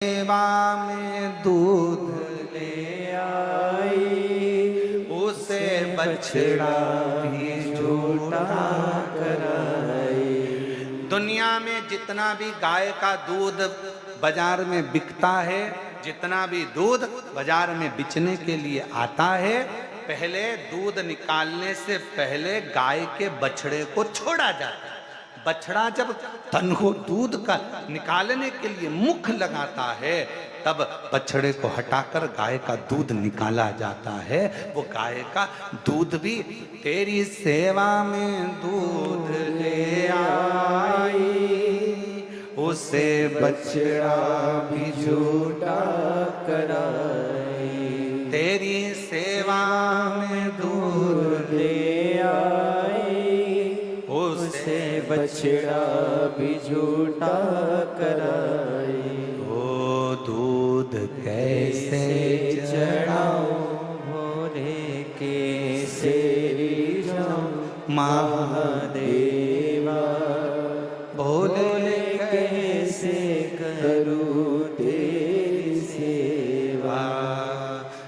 सेवा में दूध ले आई, उसे बछड़ा भी झूठा कराई। दुनिया में जितना भी गाय का दूध बाजार में बिकता है, जितना भी दूध बाजार में बेचने के लिए आता है, पहले दूध निकालने से पहले गाय के बछड़े को छोड़ा जाता है। बछड़ा जब तन को दूध का निकालने के लिए मुख लगाता है, तब बछड़े को हटाकर गाय का दूध निकाला जाता है। वो गाय का दूध भी तेरी सेवा में दूध ले आई, उसे बछड़ा भी झूठा कराई। तेरी सेवा में दूध ले आई, उसे बछड़ा भी झूठा कराई। वो दूध कैसे चढ़ाऊं, भोले कैसे जाऊं महादेवा, भोले कैसे करूं तेरी सेवा।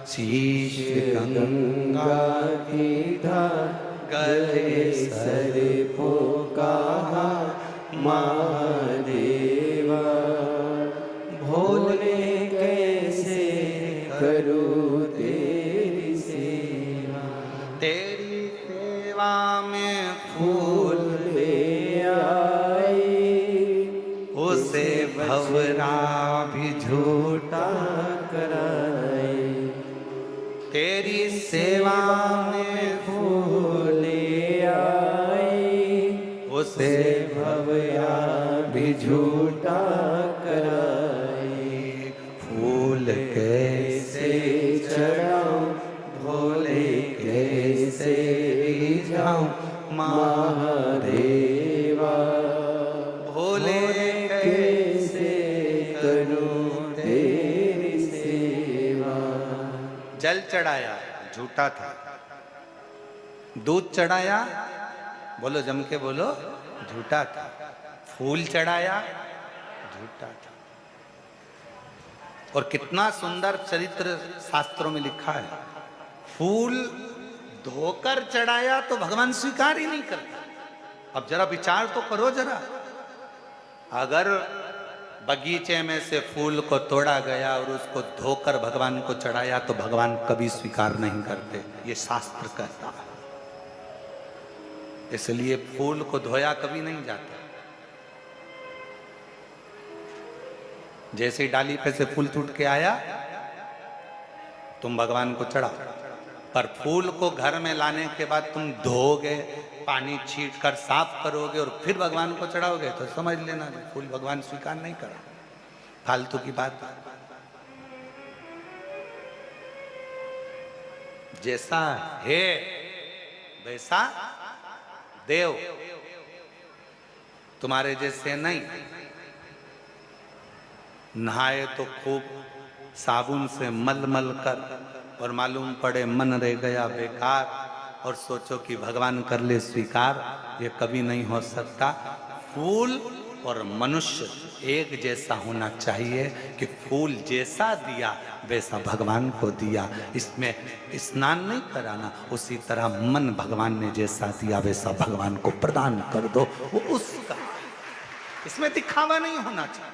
शीश गंगा की धार गले सर पोकाहा महादेवा, भोले कैसे करूं तेरी सेवा। तेरी सेवा में फूल ले आई, उसे भवरा भी झूठा कराई। तेरी सेवा में फूल ले आई, उसे भवया भी झूठा कराई। फूल कैसे चढ़ाऊं, भोले कैसे जाऊं महादेवा, भोले कैसे करूं तेरी सेवा। जल चढ़ाया झूठा था, दूध चढ़ाया बोलो जम के बोलो झूठा था, फूल चढ़ाया झूठा था। और कितना सुंदर चरित्र शास्त्रों में लिखा है, फूल धोकर चढ़ाया तो भगवान स्वीकार ही नहीं करता। अब जरा विचार तो करो जरा, अगर बगीचे में से फूल को तोड़ा गया और उसको धोकर भगवान को चढ़ाया तो भगवान कभी स्वीकार नहीं करते, ये शास्त्र कहता है। इसलिए फूल को धोया कभी नहीं जाता। जैसे ही डाली पे से फूल टूट के आया, तुम भगवान को चढ़ाओ, पर फूल को घर में लाने के बाद तुम धोगे, पानी छीट कर साफ करोगे और फिर भगवान को चढ़ाओगे तो समझ लेना फूल भगवान स्वीकार नहीं करा। फालतू की बात। जैसा है वैसा देव, तुम्हारे जैसे नहीं। नहाए तो खूब साबुन से मल मल कर और मालूम पड़े मन रह गया बेकार, और सोचो कि भगवान कर ले स्वीकार, ये कभी नहीं हो सकता। फूल और मनुष्य एक जैसा होना चाहिए कि फूल जैसा दिया वैसा भगवान को दिया। इसमें स्नान नहीं कराना, उसी तरह मन भगवान ने जैसा दिया वैसा भगवान को प्रदान कर दो, वो उसका। इसमें दिखावा नहीं होना चाहिए,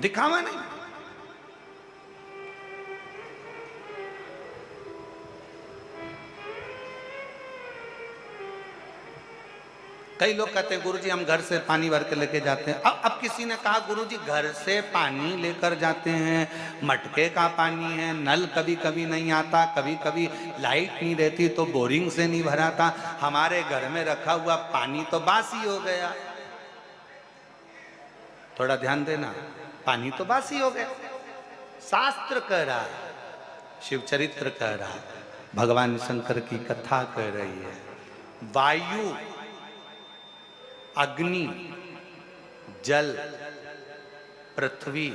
दिखावा नहीं। कई लोग कहते हैं गुरुजी हम घर से पानी भर के लेके जाते हैं। अब किसी ने कहा गुरुजी घर से पानी लेकर जाते हैं, मटके का पानी है, नल कभी कभी नहीं आता, कभी कभी लाइट नहीं रहती तो बोरिंग से नहीं भराता, हमारे घर में रखा हुआ पानी तो बासी हो गया। थोड़ा ध्यान देना, पानी तो बासी हो गया। शास्त्र कह रहा है, शिव चरित्र कह रहा है, भगवान शंकर की कथा कह रही है, वायु, अग्नि, जल, पृथ्वी,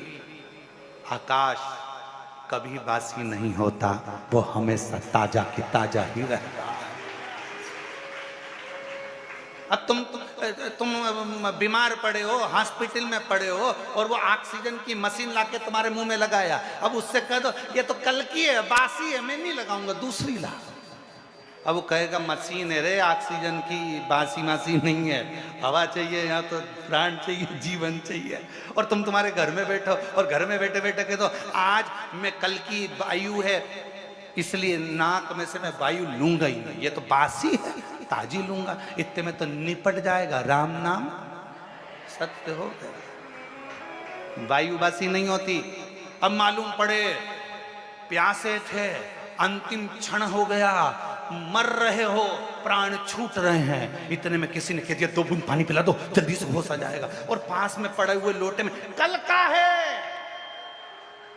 आकाश कभी बासी नहीं होता, वो हमेशा ताजा की ताजा ही रहता है। अब तुम बीमार पड़े हो, हॉस्पिटल में पड़े हो, और वो ऑक्सीजन की मशीन लाके तुम्हारे मुंह में लगाया, अब उससे कह दो ये तो कल की है, बासी है, मैं नहीं लगाऊंगा, दूसरी ला। अब वो कहेगा मशीन है रे ऑक्सीजन की, बासी मासी नहीं है, हवा चाहिए, यहाँ तो प्राण चाहिए, जीवन चाहिए। और तुम तुम्हारे घर में बैठो और घर में बैठे बैठे कह दो आज मैं कल की वायु है इसलिए नाक में से मैं वायु लूंगा ही नहीं, ये तो बासी है, ताजी लूंगा, इतने में तो निपट जाएगा, राम नाम सत्य हो गया। वायु बासी नहीं होती। अब मालूम पड़े प्यासे थे, अंतिम क्षण हो गया, मर रहे हो, प्राण छूट रहे हैं, इतने में किसी ने कह दिया 2 बूंद पानी पिला दो, जल्दी से होश आ जाएगा। और पास में पड़े हुए लोटे में कल का है,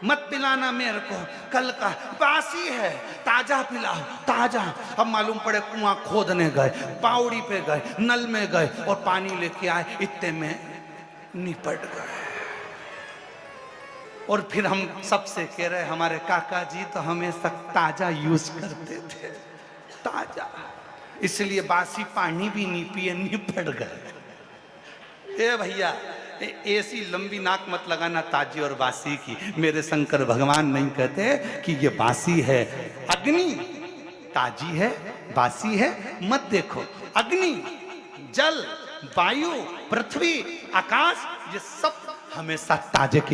मत पिलाना मेरे को, कल का बासी है, ताजा पिलाओ, ताजा। अब मालूम पड़े कुआं खोदने गए, पावड़ी पे गए, नल में गए और पानी लेके आए, इतने में निपट गए। और फिर हम सबसे कह रहे हमारे काका जी तो हमेशा ताजा यूज करते थे, ताजा, इसलिए बासी पानी भी नहीं पिए, निपट गए। ए भैया ऐसी लंबी नाक मत लगाना ताजी और बासी की। मेरे शंकर भगवान नहीं कहते कि ये बासी है, अग्नि ताजी है, बासी है मत देखो। अग्नि, जल, वायु, पृथ्वी, आकाश, ये सब हमेशा ताजे की